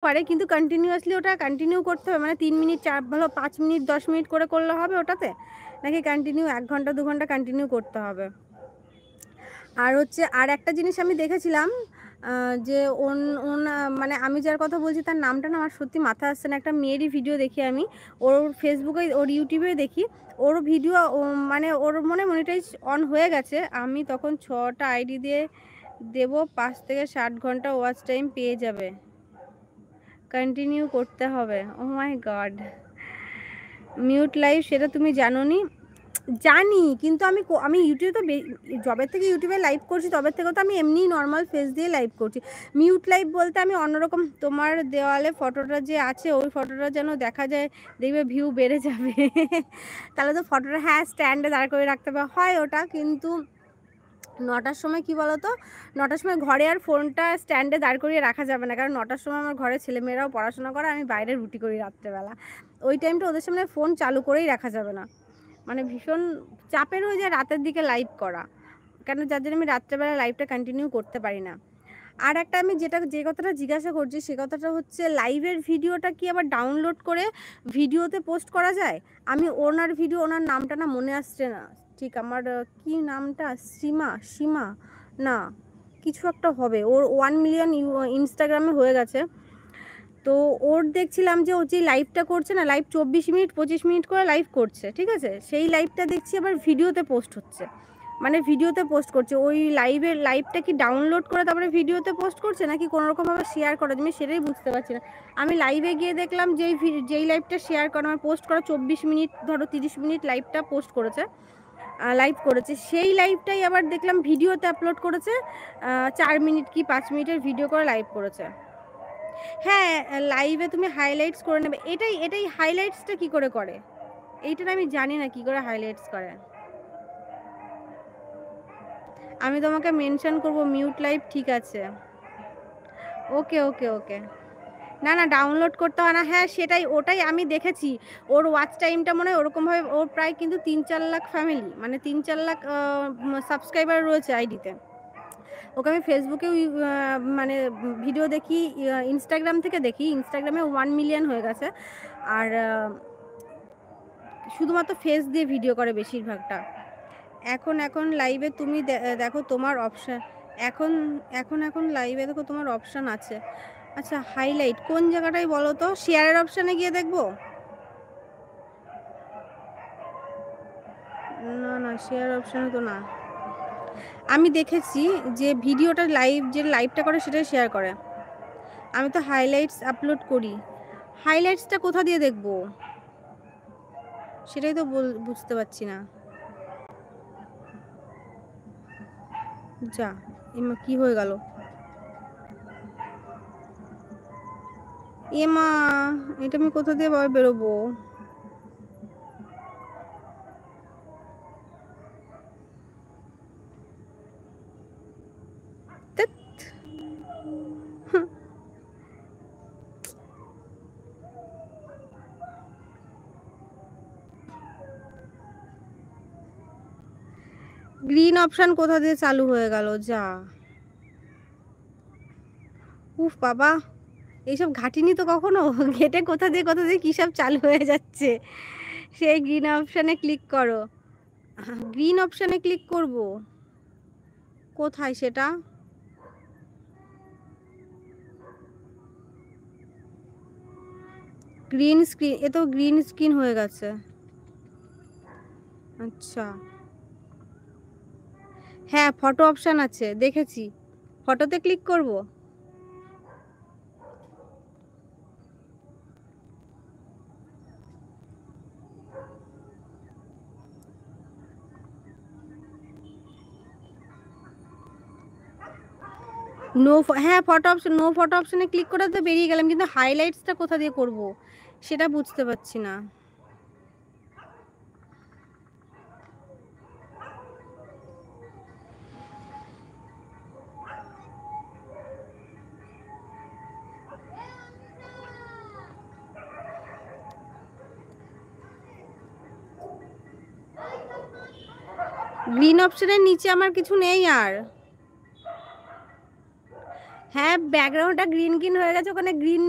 পারে, কিন্তু কন্টিনিউয়াসলি ওটা কন্টিনিউ করতে হবে, মানে 3 মিনিট 4 ভালো 5 মিনিট 10 মিনিট করে করলে হবে ওটাতে, নাকি কন্টিনিউ 1 ঘন্টা 2 ঘন্টা কন্টিনিউ করতে হবে? আর হচ্ছে আর একটা জিনিস আমি দেখেছিলাম, যে মানে আমি যার কথা বলছি তার নামটা না আমার সত্যি মাথায় আসছে না। একটা মেয়েরই ভিডিও দেখি আমি। ওর ফেসবুকে ওর ইউটিউবে দেখি। ওর ভিডিও মানে ওর মনে হয় মনিটাইজ অন হয়ে গেছে। আমি তখন ৬ টা আইডি দিয়ে দেব, ৫ থেকে ৭ ঘন্টা ওয়াচ টাইম পেয়ে যাবে। কন্টিনিউ করতে হবে। ওহ মাই গড! মিউট লাইভ সেটা তুমি জানোনি? জানি, কিন্তু আমি ইউটিউবে তো যবে থেকে ইউটিউবে লাইভ করছি তবে থেকে তো আমি এমনিই নরমাল ফেস দিয়ে লাইভ করছি। মিউট লাইভ বলতে আমি অন্যরকম, তোমার দেওয়ালে ফটোটা যে আছে ওই ফটোটা যেন দেখা যায়, দেখবে ভিউ বেড়ে যাবে। তাহলে তো ফটোটা, হ্যাঁ, স্ট্যান্ডে দাঁড় করে রাখতে হবে, হয় ওটা, কিন্তু ৯টার সময় কি বলো তো, ৯টার সময় ঘরে আর ফোনটা স্ট্যান্ডে দাঁড় করিয়ে রাখা যাবে না। কারণ ৯টার সময় আমার ঘরে ছেলেমেয়েরাও পড়াশোনা করে, আমি বাইরে রুটি করি রাত্রেবেলা। ওই টাইমটা ওদের সামনে ফোন চালু করেই রাখা যাবে না। মানে ভীষণ চাপের হয়ে যায় রাতের দিকে লাইভ করা। কেন, যার জন্য আমি রাত্রেবেলা লাইভটা কন্টিনিউ করতে পারি না। আর একটা আমি যে কথাটা জিজ্ঞাসা করছি সে কথাটা হচ্ছে, লাইভের ভিডিওটা কি আবার ডাউনলোড করে ভিডিওতে পোস্ট করা যায়? আমি ওনার ভিডিও, ওনার নামটা না মনে আসছে না ঠিক আমার, কি নামটা, সীমা না, কিছু একটা হবে। ওর 1 মিলিয়ন ইনস্টাগ্রামে হয়ে গেছে। তো ওর দেখছিলাম যে ও যে লাইভটা করছে না, লাইভ 24 মিনিট 25 মিনিট করে লাইভ করছে, ঠিক আছে? সেই লাইভটা দেখছি আবার ভিডিওতে পোস্ট হচ্ছে, মানে ভিডিওতে পোস্ট করছে। ওই লাইভটা কি ডাউনলোড করে তারপরে ভিডিওতে পোস্ট করছে, নাকি কোনোরকমভাবে শেয়ার করা, আমি সেটাই বুঝতে পারছি না। আমি লাইভে গিয়ে দেখলাম যেই লাইভটা শেয়ার করা, আমার পোস্ট করা 24 মিনিট, ধরো 30 মিনিট লাইভটা পোস্ট করেছে, লাইভ করেছে, সেই লাইভটাই আবার দেখলাম ভিডিওতে আপলোড করেছে, 4 মিনিট কি 5 মিনিটের ভিডিও করে লাইভ করেছে। হ্যাঁ, লাইভে তুমি হাইলাইটস করে নেবে। এটাই হাইলাইটসটা কি করে করে? এইটা আমি জানি না কি করে হাইলাইটস করে। আমি তোমাকে মেনশন করব মিউট লাইভ, ঠিক আছে। ওকে, ওকে, ওকে। না, না, ডাউনলোড করতে হয় না। হ্যাঁ, ওটাই আমি দেখেছি। ওর ওয়াচ টাইমটা মনে হয় ওরকমভাবে, ওর প্রায় কিন্তু ৩-৪ লাখ ফ্যামিলি, মানে ৩-৪ লাখ সাবস্ক্রাইবার রয়েছে আইডিতে। ওকে আমি ফেসবুকেও মানে ভিডিও দেখি, ইনস্টাগ্রাম থেকে দেখি। ইনস্টাগ্রামে 1 মিলিয়ন হয়ে গেছে। আর শুধুমাত্র ফেস দিয়ে ভিডিও করে বেশিরভাগটা। এখন লাইভে তুমি দেখো তোমার অপশান, এখন এখন লাইভে দেখো তোমার অপশান আছে। আচ্ছা, হাইলাইট কোন জায়গাটায় বলো তো? শেয়ারের অপশানে গিয়ে দেখবো? না, না, শেয়ার অপশানে তো না। আমি দেখেছি যে ভিডিওটা যে লাইভটা করে সেটাই শেয়ার করে। আমি তো হাইলাইটস আপলোড করি। হাইলাইটসটা কোথা দিয়ে দেখবো? সেটাই তো বুঝতে পারছি না। যা, কি হয়ে গেল? মা, এটা আমি কোথা দিয়ে বেরোবো? গ্রিন অপশান কোথা দিয়ে চালু হয়ে গেল? যা, উফ বাবা, এইসব ঘাটিনি তো কখনো। ঘেটে কোথা দিয়ে কী সব চালু হয়ে যাচ্ছে। সেই গ্রিন অপশানে ক্লিক করো। গ্রিন অপশানে ক্লিক করব, কোথায় সেটা? গ্রিন স্ক্রিন, এ তো গ্রিন স্ক্রিন হয়ে গেছে। আচ্ছা, হ্যাঁ, ফটো অপশান আছে, দেখেছি। ফটোতে ক্লিক করব। হ্যাঁ, নো ফটো অপশানে ক্লিক করে তো বেরিয়ে গেলাম, কিন্তু হাইলাইটসটা কোথা দিয়ে করব সেটা বুঝতে পারছি না। গ্রিন অপশানের নিচে আমার কিছু নেই আর। হ্যাঁ ব্যাকগ্রাউন্ডটা গ্রিন গ্রিন হয়ে গেছে, ওখানে গ্রিন